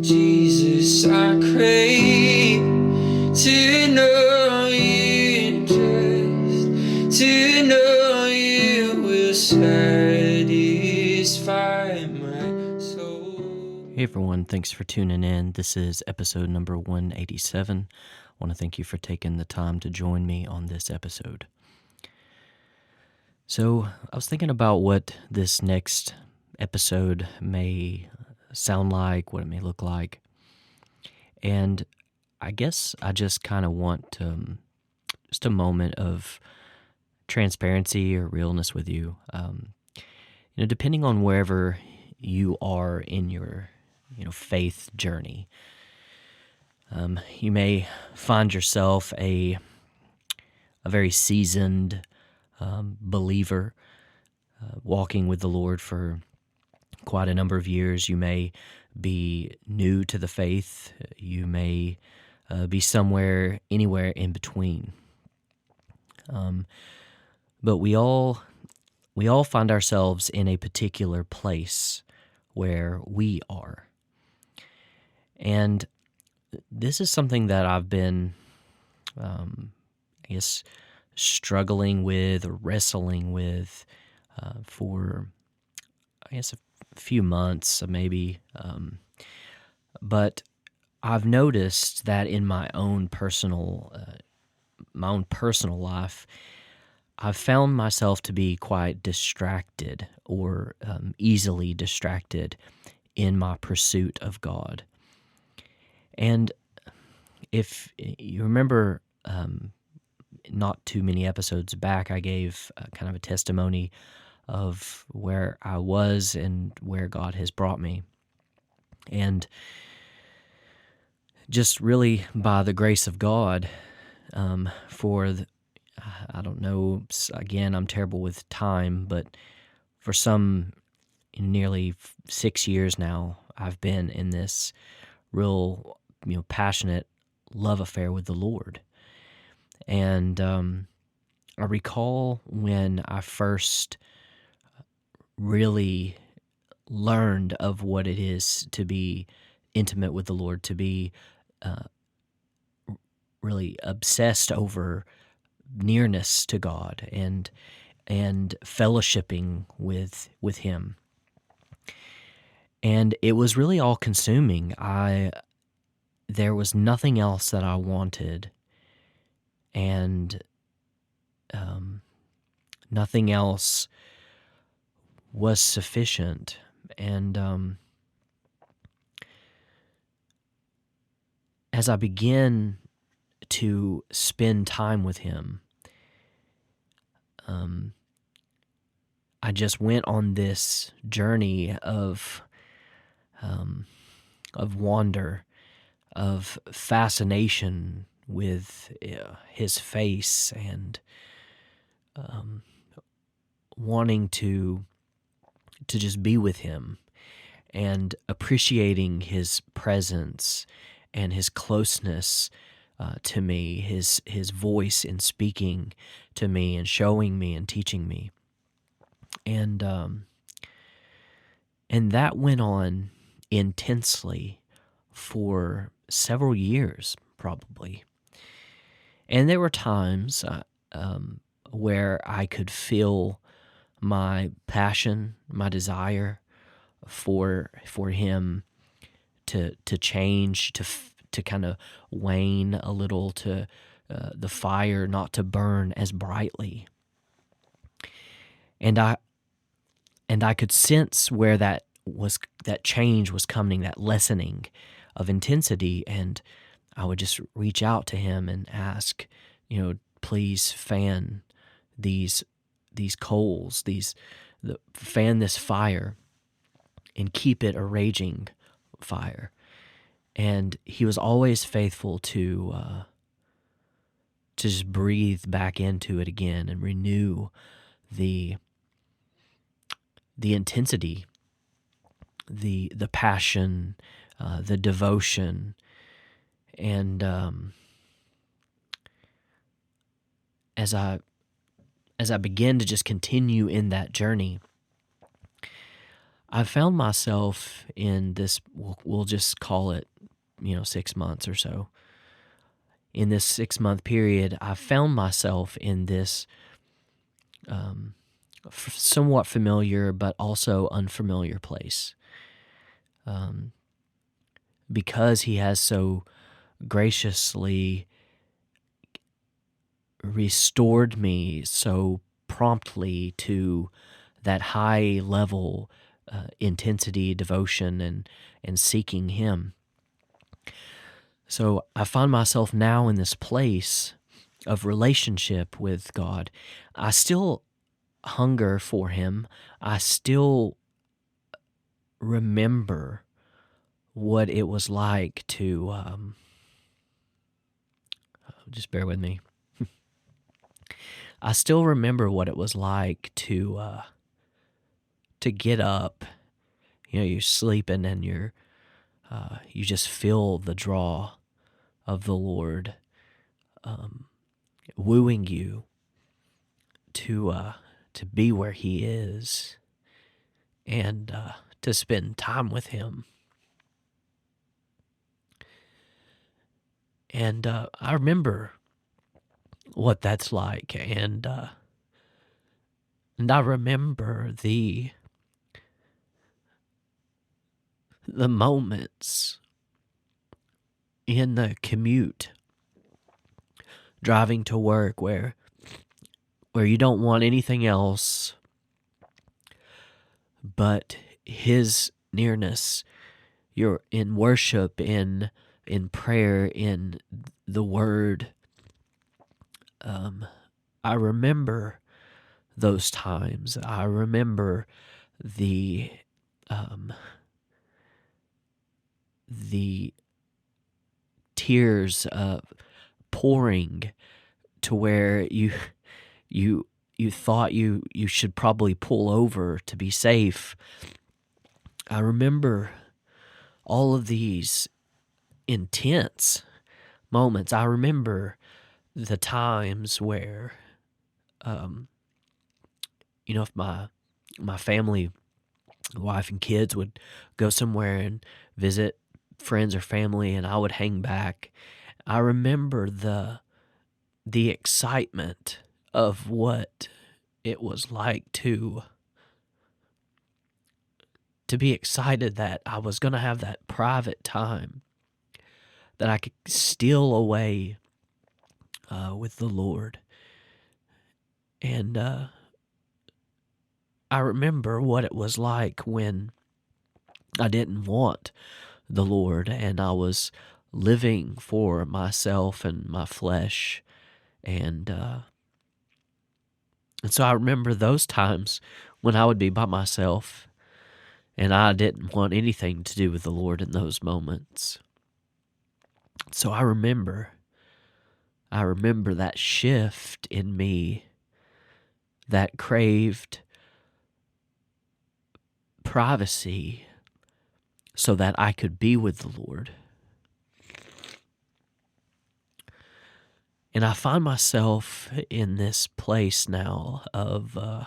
Jesus, I crave to know you, just to know you will satisfy my soul. Hey everyone, thanks for tuning in. This is episode number 187. I want to thank you for taking the time to join me on this episode. So, I was thinking about what this next episode may sound like, what it may look like. And I guess I just kind of want just a moment of transparency or realness with you. Depending on wherever you are in your faith journey, you may find yourself a very seasoned believer, walking with the Lord for quite a number of years. You may be new to the faith. You may be anywhere in between. But we all find ourselves in a particular place where we are. And this is something that I've been, struggling with or wrestling with for, a few months, maybe. But I've noticed that in my own personal life, I've found myself to be quite distracted or easily distracted in my pursuit of God. And if you remember, not too many episodes back, I gave kind of a testimony of where I was and where God has brought me. And just really by the grace of God, I don't know, again, I'm terrible with time, but for some nearly 6 years now, I've been in this real, passionate love affair with the Lord. And I recall when I first really learned of what it is to be intimate with the Lord, to be really obsessed over nearness to God and fellowshipping with Him. And it was really all consuming. There was nothing else that I wanted, and nothing else was sufficient. And as I began to spend time with Him, I just went on this journey of wonder, of fascination with His face, and wanting to just be with Him and appreciating His presence and His closeness to me, His voice in speaking to me and showing me and teaching me. And that went on intensely for several years, probably. And there were times where I could feel my passion, my desire for Him to change, to kind of wane a little, to the fire not to burn as brightly. And I could sense where that change was coming, that lessening of intensity, and I would just reach out to Him and ask, please fan these coals, fan this fire, and keep it a raging fire. And He was always faithful to just breathe back into it again and renew the intensity, the passion, the devotion. And as I began to just continue in that journey, I found myself in this, we'll just call it, 6 months or so. In this 6-month period, I found myself in this somewhat familiar but also unfamiliar place. Because he has so graciously restored me so promptly to that high level intensity, devotion, and seeking him. So I find myself now in this place of relationship with God. I still hunger for him. I still remember what it was like to, just bear with me. I still remember what it was like to get up. You're sleeping and you just feel the draw of the Lord wooing you to be where he is and to spend time with him. And I remember what that's like, and I remember the moments in the commute driving to work where you don't want anything else but his nearness. You're in worship, in prayer, in the word. I remember those times. I remember the tears pouring to where you thought you should probably pull over to be safe. I remember all of these intense moments. I remember the times where, if my family, wife and kids would go somewhere and visit friends or family, and I would hang back. I remember the excitement of what it was like to be excited that I was going to have that private time, that I could steal away with the Lord. And I remember what it was like when I didn't want the Lord and I was living for myself and my flesh. And so I remember those times when I would be by myself and I didn't want anything to do with the Lord in those moments. So I remember that shift in me that craved privacy so that I could be with the Lord. And I find myself in this place now of, I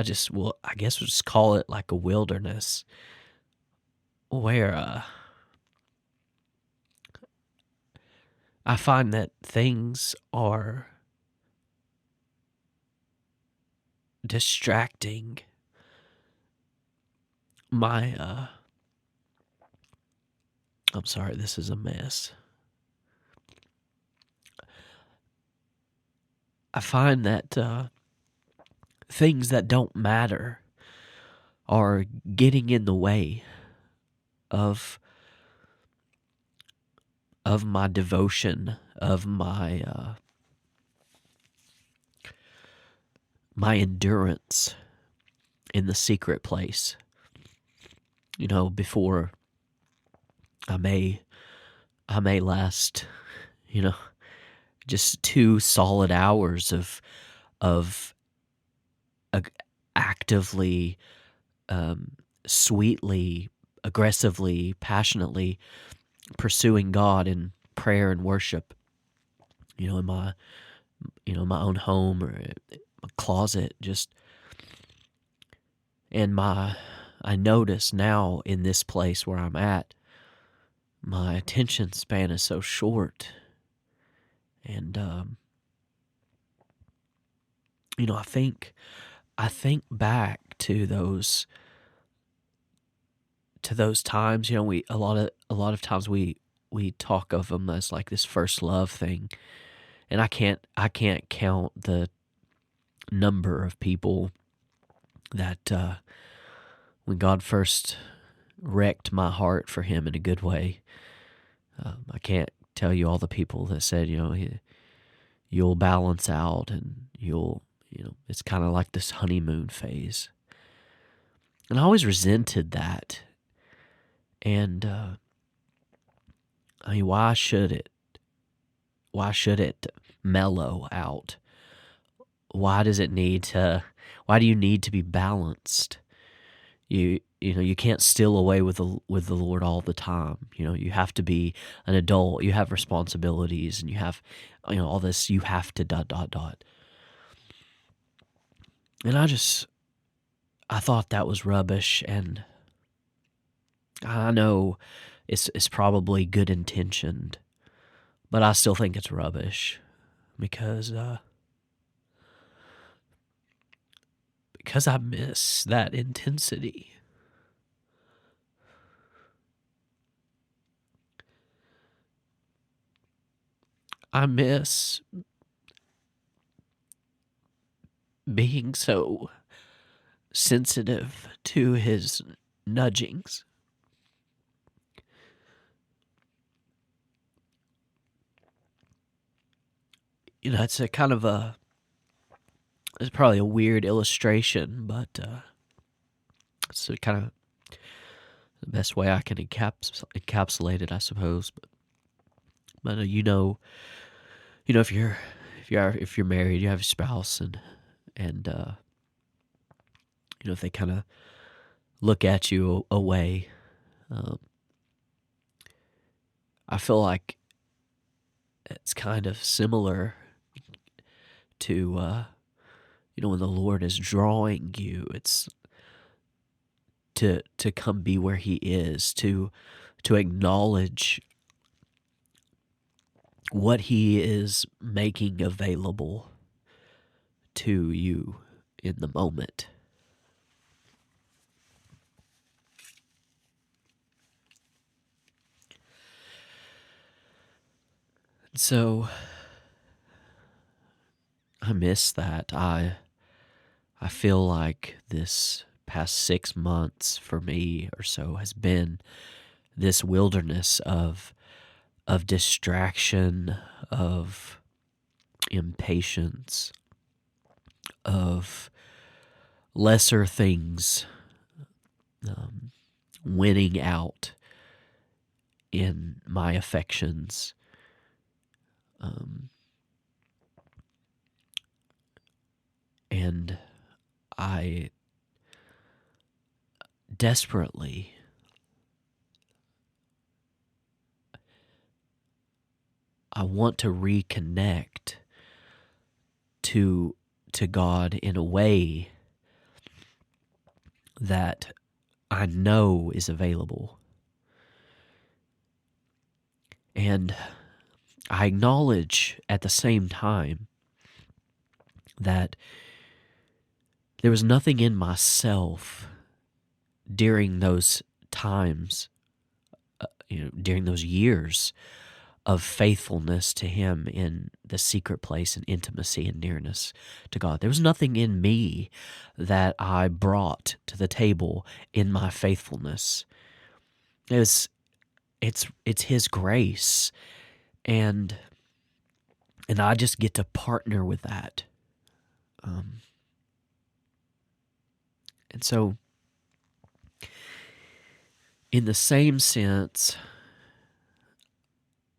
guess we'll just call it like a wilderness, where I find that things are distracting my, I'm sorry, this is a mess. I find that things that don't matter are getting in the way of my devotion, of my my endurance in the secret place. Before I may last, just 2 solid hours of actively, sweetly, aggressively, passionately pursuing God in prayer and worship, in my my own home or my closet, just And I notice now in this place where I'm at, my attention span is so short. And, I think back to those times. We a lot of times we talk of them as like this first love thing, and I can't count the number of people that when God first wrecked my heart for Him in a good way. I can't tell you all the people that said, you'll balance out and it's kind of like this honeymoon phase. And I always resented that. And why should it? Why should it mellow out? Why do you need to be balanced? You can't steal away with the Lord all the time. You have to be an adult. You have responsibilities, and you have all this. You have to ... And I thought that was rubbish, and I know it's probably good intentioned, but I still think it's rubbish because I miss that intensity. I miss being so sensitive to His nudgings. It's a kind of it's probably a weird illustration, but it's kind of the best way I can encapsulate it, I suppose. But if you're married, you have a spouse, and if they kind of look at you away, I feel like it's kind of similar to when the Lord is drawing you. It's to come be where He is, to acknowledge what He is making available to you in the moment. So I miss that. I feel like this past 6 months for me or so has been this wilderness of distraction, of impatience, of lesser things winning out in my affections. And I desperately want to reconnect to God in a way that I know is available. And I acknowledge at the same time that there was nothing in myself during those times, during those years of faithfulness to Him in the secret place and intimacy and nearness to God. There was nothing in me that I brought to the table in my faithfulness. It's His grace, and I just get to partner with that. And so, in the same sense,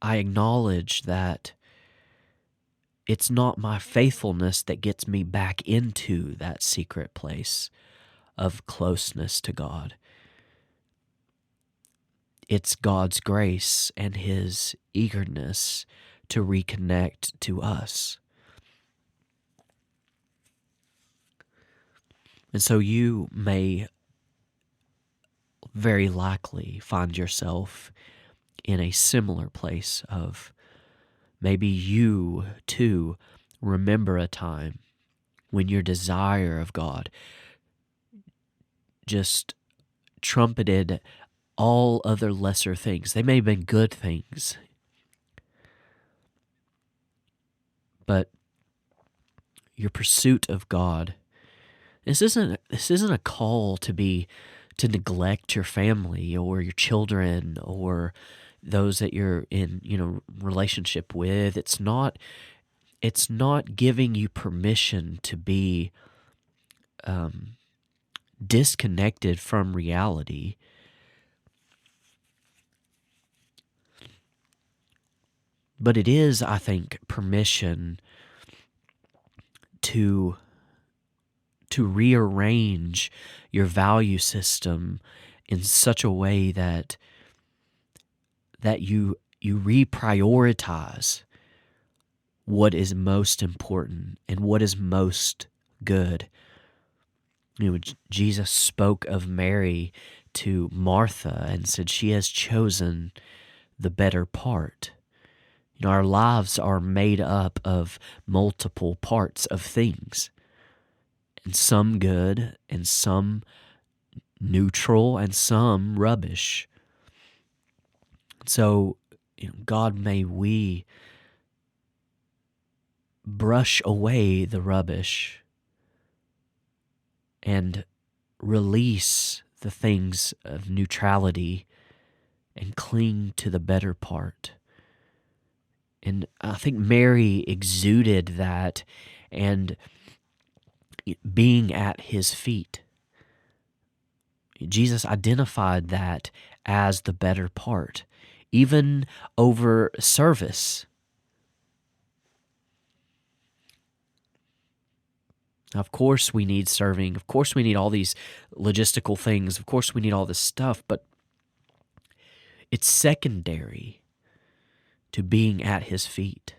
I acknowledge that it's not my faithfulness that gets me back into that secret place of closeness to God. It's God's grace and His eagerness to reconnect to us. And so you may very likely find yourself in a similar place of maybe you too remember a time when your desire of God just trumpeted all other lesser things. They may have been good things, but your pursuit of God, this isn't a call to neglect your family or your children or those that you're in, relationship with. It's not giving you permission to be disconnected from reality. But it is, I think, permission to rearrange your value system in such a way that you reprioritize what is most important and what is most good. Jesus spoke of Mary to Martha and said she has chosen the better part. Our lives are made up of multiple parts of things, and some good, and some neutral, and some rubbish. So, God, may we brush away the rubbish and release the things of neutrality and cling to the better part. And I think Mary exuded that, and being at his feet, Jesus identified that as the better part, even over service. Of course we need serving. Of course we need all these logistical things. Of course we need all this stuff, but it's secondary to being at his feet.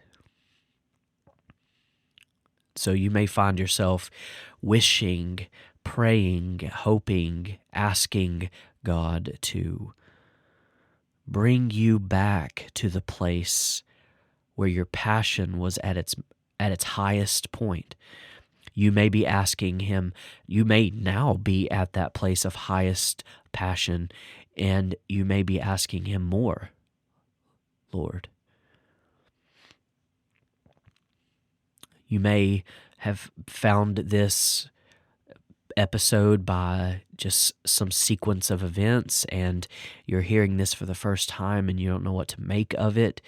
So you may find yourself wishing, praying, hoping, asking God to bring you back to the place where your passion was at its highest point. You may be asking him, you may now be at that place of highest passion, and you may be asking him more, Lord. You may have found this episode by just some sequence of events, and you're hearing this for the first time and you don't know what to make of it,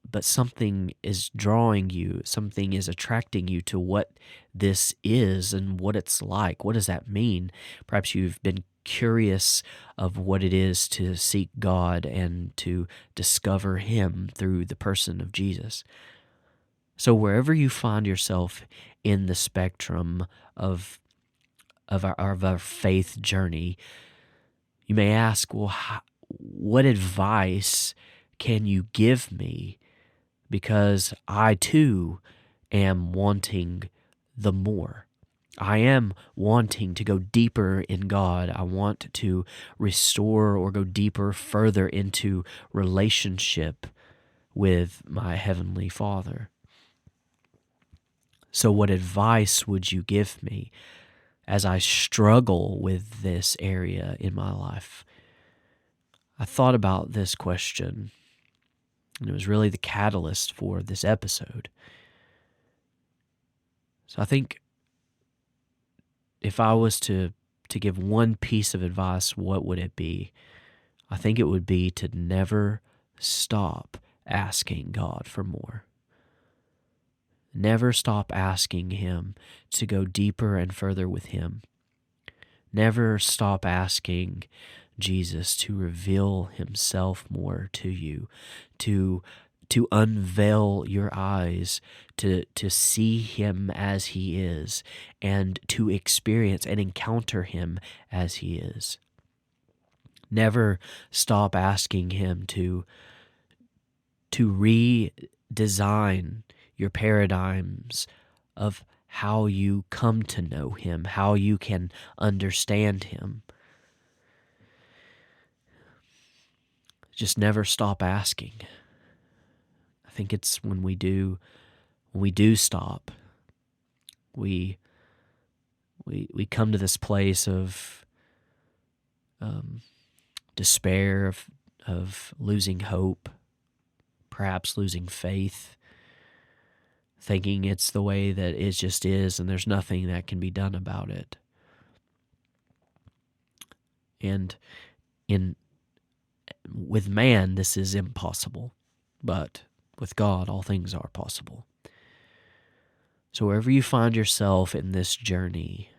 but something is drawing you, something is attracting you to what this is and what it's like. What does that mean? Perhaps you've been curious of what it is to seek God and to discover him through the person of Jesus. So wherever you find yourself in the spectrum of our faith journey, you may ask, well, what advice can you give me? Because I too am wanting the more. I am wanting to go deeper in God. I want to restore or go deeper, further into relationship with my Heavenly Father. So what advice would you give me as I struggle with this area in my life? I thought about this question, and it was really the catalyst for this episode. So I think if I was to give one piece of advice, what would it be? I think it would be to never stop asking God for more. Never stop asking him to go deeper and further with him. Never stop asking Jesus to reveal himself more to you, to unveil your eyes, to see him as he is, and to experience and encounter him as he is. Never stop asking him to redesign your paradigms of how you come to know him, how you can understand him. Just never stop asking. I think it's when we do stop, we come to this place of despair, of losing hope, perhaps losing faith, thinking it's the way that it just is and there's nothing that can be done about it. And with man, this is impossible, but with God, all things are possible. So wherever you find yourself in this journey,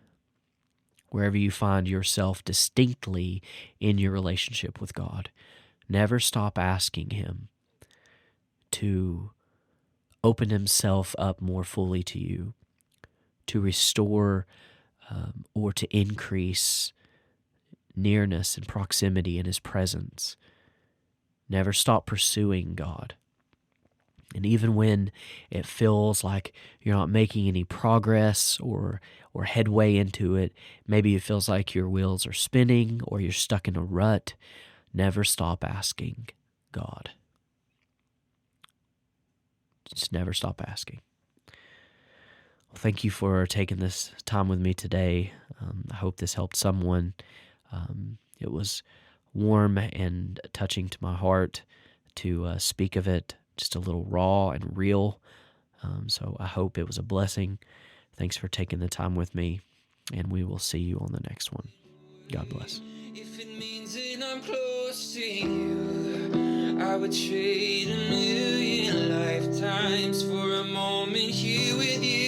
wherever you find yourself distinctly in your relationship with God, never stop asking him to open himself up more fully to you, to restore or to increase nearness and proximity in his presence. Never stop pursuing God. And even when it feels like you're not making any progress or headway into it, maybe it feels like your wheels are spinning or you're stuck in a rut, never stop asking God. Just never stop asking. Well, thank you for taking this time with me today. I hope this helped someone. It was warm and touching to my heart to speak of it, just a little raw and real. So I hope it was a blessing. Thanks for taking the time with me, and we will see you on the next one. God bless. If it means that I'm close to you, I would trade 1,000,000 lifetimes for a moment here with you.